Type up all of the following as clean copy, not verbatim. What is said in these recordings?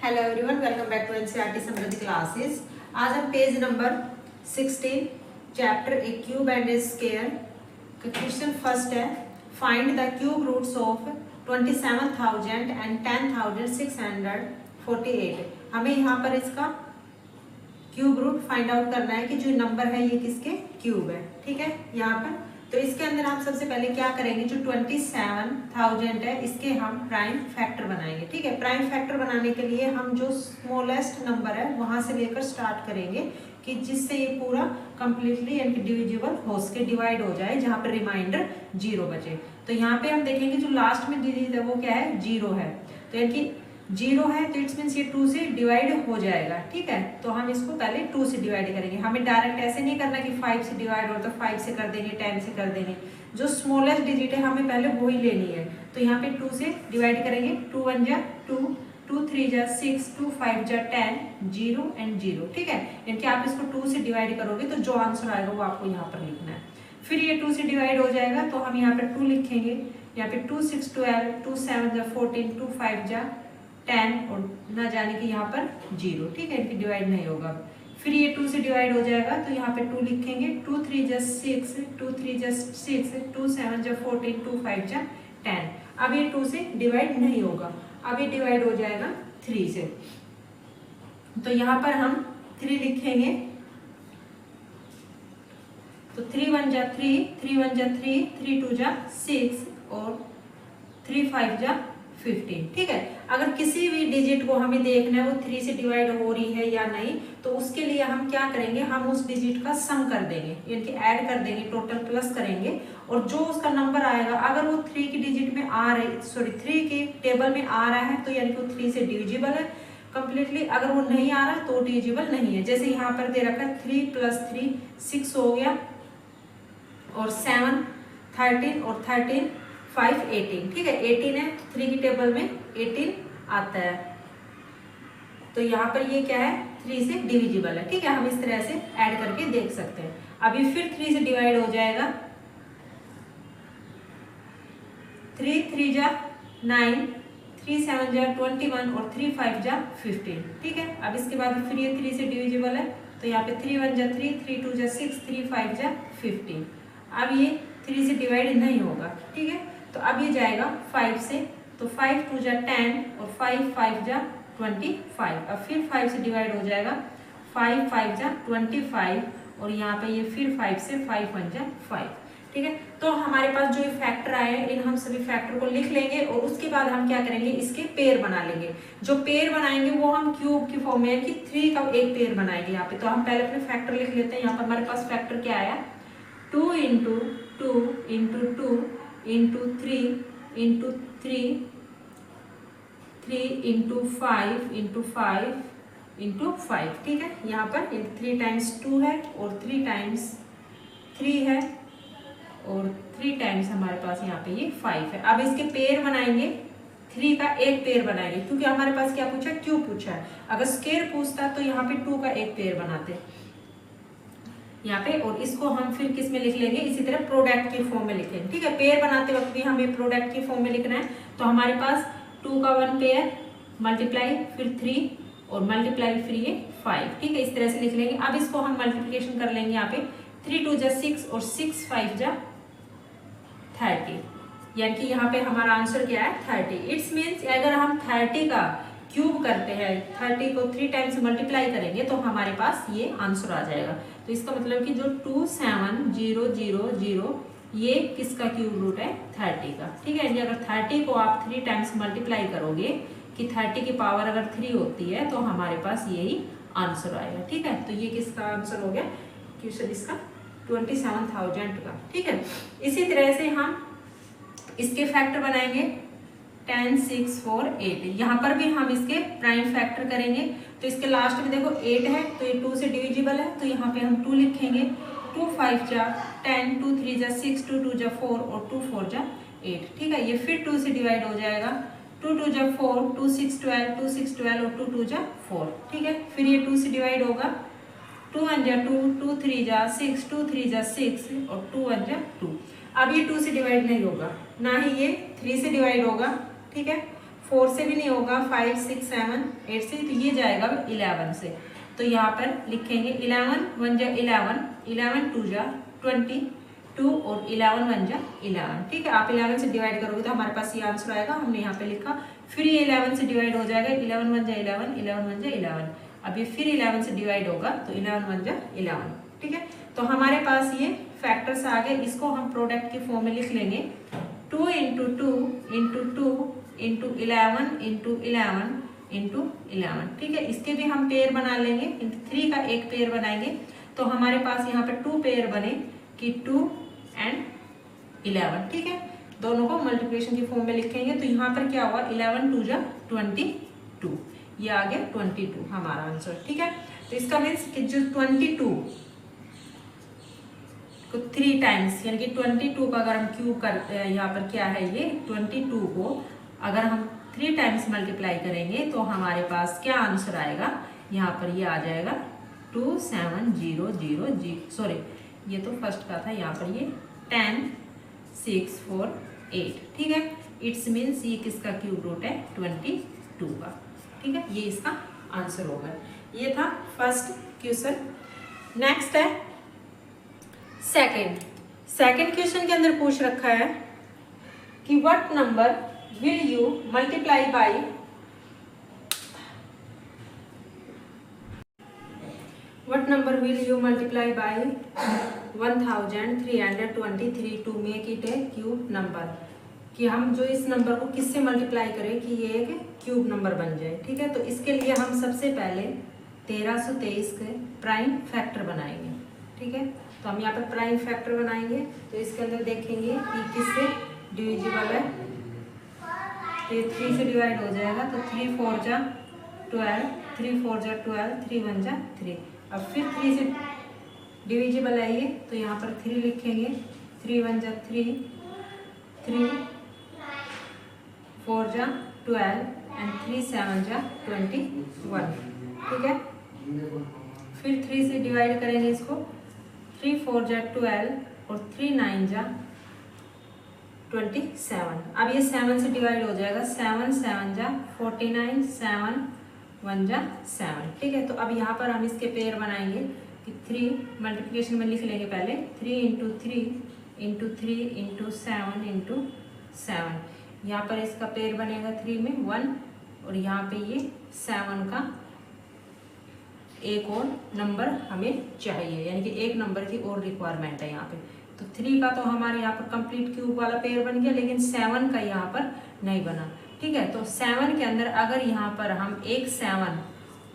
Hello everyone, welcome back to NCERT Samriddhi classes. आज हम page number 16 chapter a cube and a square का question first है, find the cube roots of 27,000 and 10,648। हमें यहाँ पर इसका क्यूब रूट फाइंड आउट करना है कि जो नंबर है ये किसके क्यूब है। ठीक है, यहाँ पर तो इसके अंदर हम सबसे पहले क्या करेंगे, जो 27,000 है इसके हम प्राइम फैक्टर बनाएंगे। ठीक है, प्राइम फैक्टर बनाने के लिए हम जो स्मॉलेस्ट नंबर है वहां से लेकर स्टार्ट करेंगे कि जिससे ये पूरा कंप्लीटली यानी कि डिविजिबल हो सके, डिवाइड हो जाए, जहां पर रिमाइंडर 0 बचे। तो यहाँ पे हम देखेंगे जो लास्ट में डिजिट है वो क्या है, 0 है। तो यानी कि 0 है तो इट्स मीन्स ये 2 से डिवाइड हो जाएगा। ठीक है, तो हम इसको पहले 2 से डिवाइड करेंगे। हमें डायरेक्ट ऐसे नहीं करना कि 5 से डिवाइड हो तो 5 से कर देंगे, 10 से कर देंगे। जो स्मॉलेस्ट डिजिट है हमें पहले वही लेनी है। तो यहाँ पे 2 से डिवाइड करेंगे। 2 1 जा 2, 2 3 जा 6, 2 5 जा 10, 0 एंड 0। ठीक है, यानी कि आप इसको 2 से डिवाइड करोगे तो जो आंसर आएगा वो आपको यहाँ पर लिखना है। फिर ये 2 से डिवाइड हो जाएगा तो हम यहाँ पे 2 लिखेंगे। यहाँ पे 2 6 12, 2 7 जा 14, 2 5 जा 10 और ना जाने कि यहाँ पर 0। ठीक है, इनकी डिवाइड नहीं होगा। फिर ये 2 से डिवाइड हो जाएगा तो यहाँ पे 2 लिखेंगे। 2 3 जा 6, 2 3 जा 6, 2 7 जा 14, 2 5 जा 10। अब ये 2 से डिवाइड नहीं होगा, अब ये डिवाइड हो जाएगा 3 से। तो यहाँ पर हम 3 लिखेंगे। तो 3 1 जा 3, 3 1 जा 3, 3 2 जा 6 और 3 5 जा 15। ठीक है, अगर किसी भी डिजिट को हमें देखना है वो 3 से डिवाइड हो रही है या नहीं, तो उसके लिए हम क्या करेंगे, हम उस डिजिट का सम कर देंगे, यानी कि ऐड कर देंगे, टोटल प्लस करेंगे। और जो उसका नंबर आएगा, अगर वो 3 की डिजिट में आ रही, 3 के टेबल में आ रहा है तो यानी कि वो 3 से डिविजिबल है कंप्लीटली। अगर वो नहीं आ रहा तो डिविजिबल नहीं है। जैसे यहाँ पर दे रखा है 3 + 3 6 हो गया, और 7 13 और 13 5 18। ठीक है, 18 है, 3 की टेबल में 18 आता है। तो यहाँ पर ये क्या है, 3 से डिविजिबल है। ठीक है, हम इस तरह से ऐड करके देख सकते हैं। अभी फिर 3 से डिवाइड हो जाएगा। 3 3 जा 9, 3 7 जा 21 और 3 5 जा 15। ठीक है, अब इसके बाद फिर ये 3 से डिविजिबल है तो यहाँ पे 3 1 जा 3, 3 2 जा 6, 3 5 जा 15। अब ये 3 से डिवाइड नहीं होगा। ठीक है, तो अब ये जाएगा 5 से, तो 5 2 जा 10 और 5 5 जा 25। अब फिर 5 से डिवाइड हो जाएगा। 5 5 जा 25 और यहाँ पे ये फिर 5 से 5 1 जा 5। ठीक है, तो हमारे पास जो फैक्टर आए हैं इन हम सभी फैक्टर को लिख लेंगे और उसके बाद हम क्या करेंगे, इसके पेयर बना लेंगे। जो पेयर बनाएंगे वो हम क्यूब की फॉर्म में कि 3 का एक पेयर बनाएंगे यहाँ पे। तो हम पहले अपने फैक्टर लिख लेते हैं। यहाँ पर हमारे पास फैक्टर क्या आया, 2 × 2 × 2 into 3 into 3, 3 into 5 into 5 into 5। ठीक है, यहाँ पर 3 times 2 है और 3 times 3 है और 3 times हमारे पास यहाँ पे ये 5 है। अब इसके पेयर बनाएंगे, 3 का एक पेयर बनाएंगे क्योंकि हमारे पास क्या पूछा, क्यूब पूछा है। अगर स्क्वायर पूछता तो यहाँ पे 2 का एक पेयर बनाते यहाँ पे, और इसको हम फिर किस में लिख लेंगे, इसी तरह प्रोडक्ट की फॉर्म में लिखेंगे। ठीक है, पेयर बनाते वक्त भी हमें प्रोडक्ट की फॉर्म में लिखना है। तो हमारे पास 2 का 1 पेयर मल्टीप्लाई फिर 3 और मल्टीप्लाई फिर ये 5। ठीक है, इस तरह से लिख लेंगे। अब इसको हम मल्टीप्लिकेशन कर लेंगे। यहाँ पे 3 2 जा 6 और 6 5 जा 30, यानी कि यहाँ पे हमारा आंसर क्या है, 30। इट्स मीन्स अगर हम 30 का क्यूब करते हैं, 30 को 3 टाइम्स मल्टीप्लाई करेंगे तो हमारे पास ये आंसर आ जाएगा। तो इसका मतलब कि जो 27000 ये किसका क्यूब रूट है, 30 का। ठीक है, अगर 30 को आप 3 टाइम्स मल्टीप्लाई करोगे कि 30 की पावर अगर 3 होती है तो हमारे पास यही आंसर आएगा। ठीक है, तो ये किसका आंसर हो गया, क्वेश्चन इसका 27,000 का। ठीक है, इसी तरह से हम इसके फैक्टर बनाएंगे 10 6 4 8। यहाँ पर भी हम इसके प्राइम फैक्टर करेंगे। तो इसके लास्ट में देखो 8 है तो ये 2 से डिविजिबल है, तो यहाँ पे हम 2 लिखेंगे। 2 5 जा 10, 2 3 जा 6, 2 2 जा 4 और 2 4 जा 8। ठीक है, ये फिर 2 से डिवाइड हो जाएगा। 2 2 जा 4, 2 6 12, 2 6 12 और 2 2 जा 4। ठीक है, फिर ये 2 से डिवाइड होगा। 2 1 जा 2, 2 3 जा 6, 2 3 जा 6 और 2 1 जा 2। अब ये 2 से डिवाइड नहीं होगा, ना ही ये 3 से डिवाइड होगा। ठीक है, 4 से भी नहीं होगा, 5 6 7 8 से, तो ये जाएगा 11 से। तो यहाँ पर लिखेंगे 11 1 जा 11, 11 2 जा 22 और 11 1 जा 11। ठीक है, आप 11 से डिवाइड करोगे तो हमारे पास ये आंसर आएगा। हमने यहाँ पे लिखा, फिर ये 11 से डिवाइड हो जाएगा, 11 1 जा 11, 11 1 जा 11। अब ये फिर 11 से डिवाइड होगा तो 11 1 जा 11। ठीक है, तो हमारे पास ये फैक्टर्स आ गए। इसको हम प्रोडक्ट की फॉर्म में लिख लेंगे, 2 into 2 into 2 into 11 into 11 into 11। ठीक है, इसके भी हम पेयर बना लेंगे, 3 का एक पेयर बनाएंगे तो हमारे पास यहाँ पे 2 पेयर बने कि 2 एंड 11। ठीक है, दोनों को मल्टीप्लिकेशन की फॉर्म में लिखेंगे तो यहाँ पर क्या हुआ, 11 2 जा 22, ये आ गया 22 हमारा आंसर। ठीक है, तो इसका मीन्स कि जो 22 को 3 टाइम्स, यानी कि 22 का अगर हम क्यूब करते हैं, यहाँ पर क्या है ये 22 को अगर हम 3 टाइम्स मल्टीप्लाई करेंगे तो हमारे पास क्या आंसर आएगा, यहाँ पर ये आ जाएगा 2700, सॉरी ये तो फर्स्ट का था, यहाँ पर ये 10 6 4 8। ठीक है, इट्स मीन्स ये किसका क्यूब रूट है, 22 का। ठीक है, ये इसका आंसर होगा। ये था फर्स्ट क्वेश्चन। नेक्स्ट है सेकंड क्वेश्चन के अंदर पूछ रखा है कि what number will you multiply by What number will you multiply by 1323 to make it a cube number? कि हम जो इस नंबर को किससे मल्टीप्लाई करें कि ये एक क्यूब नंबर बन जाए। ठीक है, तो इसके लिए हम सबसे पहले 1323 के प्राइम फैक्टर बनाएंगे। ठीक है, तो हम यहाँ पर प्राइम फैक्टर बनाएंगे तो इसके अंदर देखेंगे कि किससे डिविजिबल है, तो ये 3 से डिवाइड हो जाएगा तो 3 4 जा 12, 3 4 जा 12, 3 1 जा 3। अब फिर 3 से डिविजिबल है ये तो यहाँ पर 3 लिखेंगे, 3 1 जा 3, 3 4 जा 12 एंड 3 7 जा 21। ठीक है, फिर 3 से डिवाइड करेंगे इसको, 3 4 जा 12 और 3 9 जा 27। अब ये 7 से डिवाइड हो जाएगा, 7 7 जा 49, 7 1 जा 7। ठीक है, तो अब यहाँ पर हम इसके पेयर बनाएंगे कि 3 मल्टीप्लिकेशन में लिख लेंगे पहले, 3 इंटू 3 इंटू 3 इंटू 7 इंटू 7। यहाँ पर इसका पेयर बनेगा 3 में 1 और यहाँ पे ये 7 का एक और नंबर हमें चाहिए, यानी कि एक नंबर की और रिक्वायरमेंट है यहाँ पे। तो 3 का तो हमारे यहाँ पर कंप्लीट क्यूब वाला पेयर बन गया, लेकिन 7 का यहाँ पर नहीं बना। ठीक है, तो 7 के अंदर अगर यहाँ पर हम एक 7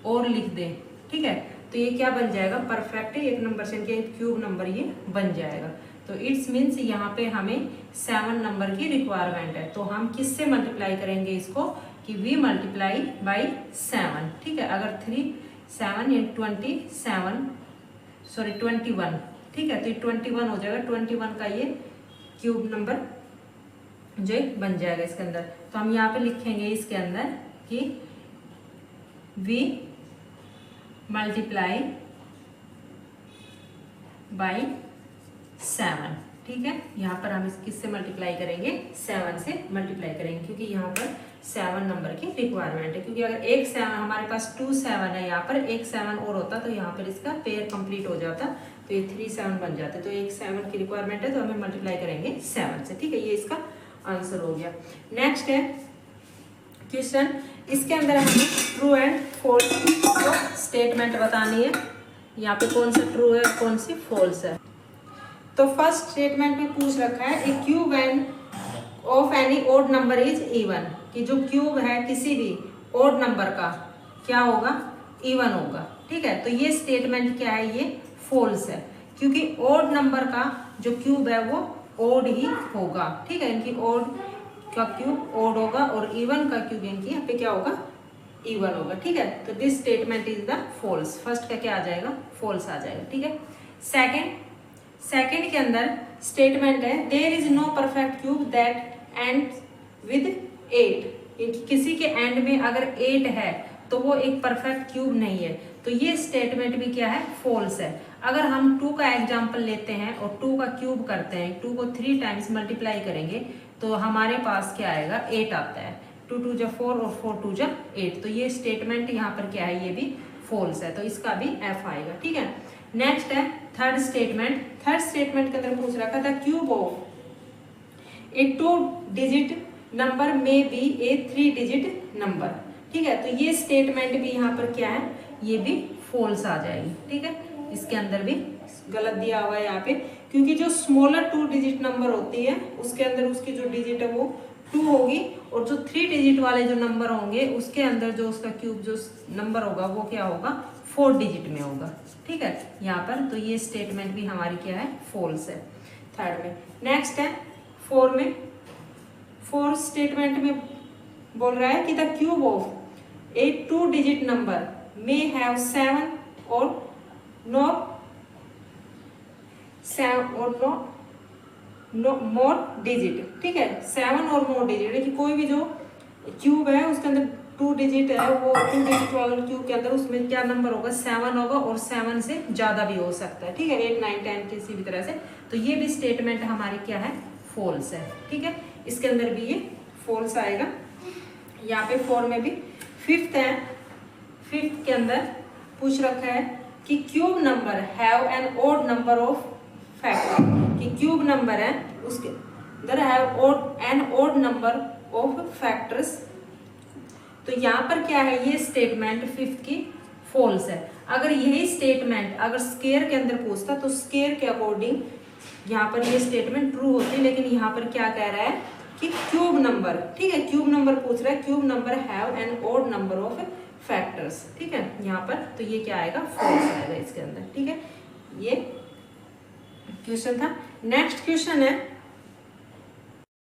और लिख दें, ठीक है, तो ये क्या बन जाएगा, परफेक्ट एक नंबर से क्यूब नंबर ये बन जाएगा। तो इट्स मीन्स यहाँ पे हमें 7 नंबर की रिक्वायरमेंट है। तो हम किससे मल्टीप्लाई करेंगे इसको कि वी मल्टीप्लाई बाई 7। ठीक है, अगर 3 7 या 21। ठीक है, तो ये 21 हो जाएगा, 21 का ये क्यूब नंबर जो बन जाएगा इसके अंदर। तो हम यहाँ पे लिखेंगे इसके अंदर कि वी मल्टीप्लाई बाई 7। ठीक है, यहाँ पर हम इस किससे मल्टीप्लाई करेंगे, 7 से मल्टीप्लाई करेंगे, क्योंकि यहाँ पर 7 नंबर की रिक्वायरमेंट है। क्योंकि अगर एक 7 हमारे पास 2 7 है, यहाँ पर एक 7 और होता तो यहाँ पर इसका पेयर कंप्लीट हो जाता, तो ये 3 7 बन जाते। तो एक 7 की रिक्वायरमेंट है तो हमें मल्टीप्लाई करेंगे 7 से। ठीक है, ये इसका आंसर हो गया। नेक्स्ट है क्वेश्चन, इसके अंदर हमें ट्रू एंड फॉल्स स्टेटमेंट बतानी है। यहाँ पे कौन सा ट्रू है कौन सी फॉल्स है। तो फर्स्ट स्टेटमेंट में पूछ रखा है a cube and of any odd number is even, कि जो क्यूब है किसी भी ओड नंबर का क्या होगा, इवन होगा। ठीक है, तो ये स्टेटमेंट क्या है, ये फॉल्स है, क्योंकि ओड नंबर का जो क्यूब है वो ओड ही होगा। ठीक है, इनकी ओड का क्यूब ओड होगा और इवन का क्यूब इनकी यहाँ पे क्या होगा, इवन होगा। ठीक है, तो this statement is the false. First का क्या आ जाएगा, फॉल्स आ जाएगा। ठीक है, सेकंड के अंदर स्टेटमेंट है there is no perfect cube that end with 8। किसी के एंड में अगर 8 है तो वो एक परफेक्ट क्यूब नहीं है। तो ये स्टेटमेंट भी क्या है, फॉल्स है। अगर हम 2 का एग्जाम्पल लेते हैं और 2 का क्यूब करते हैं, 2 को 3 टाइम्स मल्टीप्लाई करेंगे तो हमारे पास क्या आएगा, 8 आता है। 2 2 जा 4 और 4 2 जा 8। तो ये स्टेटमेंट यहाँ पर क्या है, ये भी फॉल्स है, तो इसका भी एफ आएगा। ठीक है, नेक्स्ट है थर्ड स्टेटमेंट। थर्ड स्टेटमेंट के अंदर पूछ रखा था cube of A 2 digit number में बी ए 3 डिजिट नंबर। ठीक है, तो ये स्टेटमेंट भी यहाँ पर क्या है, ये भी फॉल्स आ जाएगी। ठीक है, इसके अंदर भी गलत दिया हुआ है यहाँ पे, क्योंकि जो स्मॉलर 2 डिजिट नंबर होती है उसके अंदर उसकी जो डिजिट है वो 2 होगी, और जो 3 डिजिट वाले जो नंबर होंगे उसके अंदर जो उसका क्यूब जो नंबर होगा वो क्या होगा, 4 डिजिट में होगा। ठीक है, यहाँ पर तो ये स्टेटमेंट भी हमारी क्या है, फॉल्स है थर्ड में। नेक्स्ट है 4 में। 4 स्टेटमेंट में बोल रहा है कि the cube of A 2 digit number may have 7 और नो मोर डिजिट। ठीक है, 7 और मोर डिजिट है कि कोई भी जो क्यूब है उसके अंदर 2 डिजिट है, वो 2 डिजिट वाला क्यूब के अंदर उसमें क्या नंबर होगा, 7 होगा, और 7 से ज्यादा भी हो सकता है। ठीक है, 8 9 10 किसी भी तरह से। तो ये भी स्टेटमेंट हमारी क्या है, फॉल्स है। ठीक है, इसके अंदर भी ये फॉल्स आएगा। यहाँ पे 4 में भी। फिफ्थ है, फिफ्थ के अंदर पूछ रखा है कि cube number have an odd number of factor, कि क्यूब नंबर है उसके अंदर have an odd number of factors. तो यहाँ पर क्या है, ये स्टेटमेंट फिफ्थ की फॉल्स है। अगर यही स्टेटमेंट अगर स्केयर के अंदर पूछता तो स्केयर के अकॉर्डिंग यहाँ पर ये स्टेटमेंट ट्रू होती, लेकिन यहाँ पर क्या कह रहा है कि क्यूब नंबर। ठीक है, क्यूब नंबर पूछ रहा है, cube number have an odd number of factors. ठीक है, यहाँ पर तो ये क्या आएगा, फॉल्स आएगा इसके अंदर। ठीक है, ये क्वेश्चन था। नेक्स्ट क्वेश्चन है